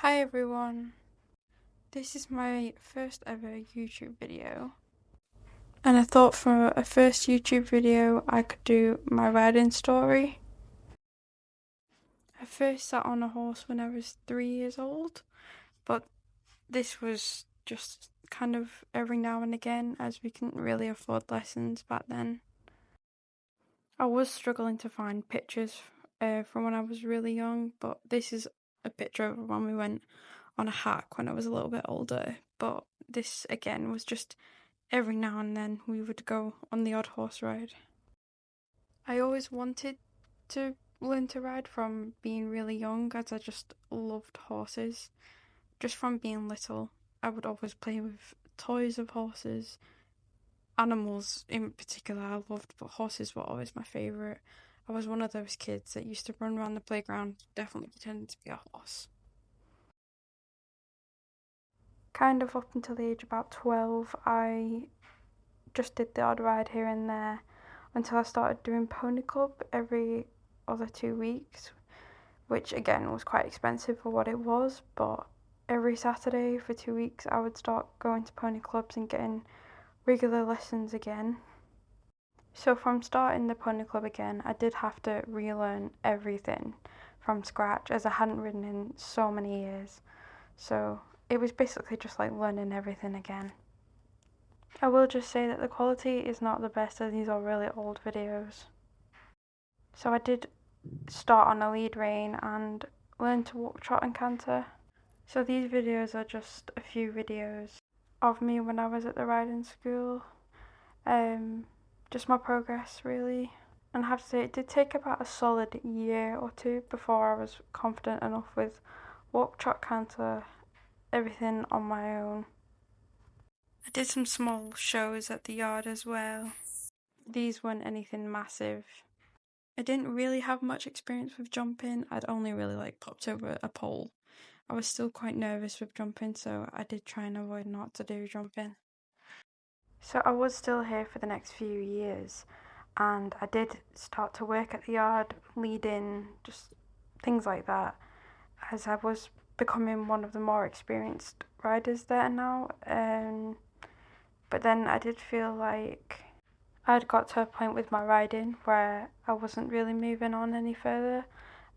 Hi everyone, this is my first ever YouTube video, and I thought for a first YouTube video I could do my riding story. I first sat on a horse when I was 3 years old, but this was just kind of every now and again as we couldn't really afford lessons back then. I was struggling to find pictures from when I was really young, but this is a picture of when we went on a hack when I was a little bit older, but this again was just every now and then we would go on the odd horse ride. I always wanted to learn to ride from being really young as I just loved horses. Just from being little, I would always play with toys of horses, animals in particular I loved, but horses were always my favourite. I was one of those kids that used to run around the playground definitely pretending to be a horse. Kind of up until the age of about 12, I just did the odd ride here and there until I started doing Pony Club every other 2 weeks, which again was quite expensive for what it was, but every Saturday for 2 weeks I would start going to pony clubs and getting regular lessons again. So from starting the pony club again, I did have to relearn everything from scratch as I hadn't ridden in so many years. So it was basically just like learning everything again. I will just say that the quality is not the best as these are really old videos. So I did start on a lead rein and learn to walk, trot and canter. So these videos are just a few videos of me when I was at the riding school. Just my progress really. And I have to say it did take about a solid year or two before I was confident enough with walk, trot, canter, everything on my own. I did some small shows at the yard as well. These weren't anything massive. I didn't really have much experience with jumping. I'd only really popped over a pole. I was still quite nervous with jumping, so I did try and avoid not to do jumping. So I was still here for the next few years, and I did start to work at the yard, leading, just things like that, as I was becoming one of the more experienced riders there now. But then I did feel like I'd got to a point with my riding where I wasn't really moving on any further,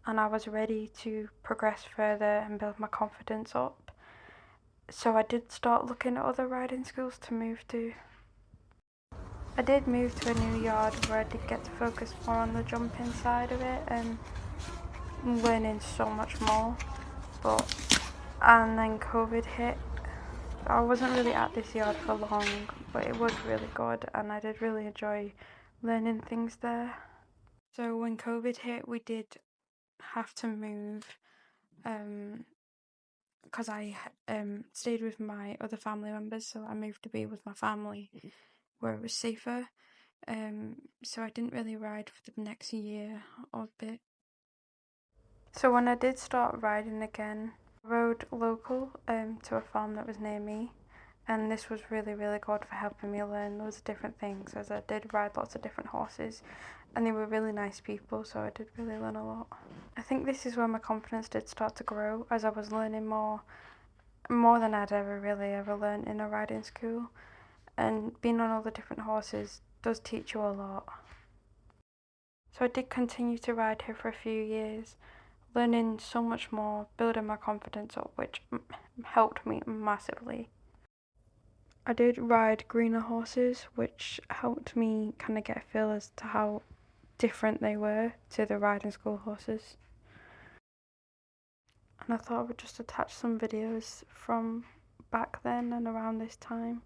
and I was ready to progress further and build my confidence up. So I did start looking at other riding schools to move to. I did move to a new yard where I did get to focus more on the jumping side of it and learning so much more. And then COVID hit. I wasn't really at this yard for long, but it was really good and I did really enjoy learning things there. So when COVID hit, we did have to move because I stayed with my other family members, so I moved to be with my family where it was safer. So I didn't really ride for the next year or bit. So when I did start riding again, I rode local to a farm that was near me, and this was really good for helping me learn loads of different things as I did ride lots of different horses and they were really nice people, so I did really learn a lot. I think this is where my confidence did start to grow as I was learning more than I'd ever learned in a riding school, and being on all the different horses does teach you a lot. So I did continue to ride here for a few years, learning so much more, building my confidence up, which helped me massively. I did ride greener horses, which helped me kind of get a feel as to how different they were to the riding school horses. And I thought I would just attach some videos from back then and around this time.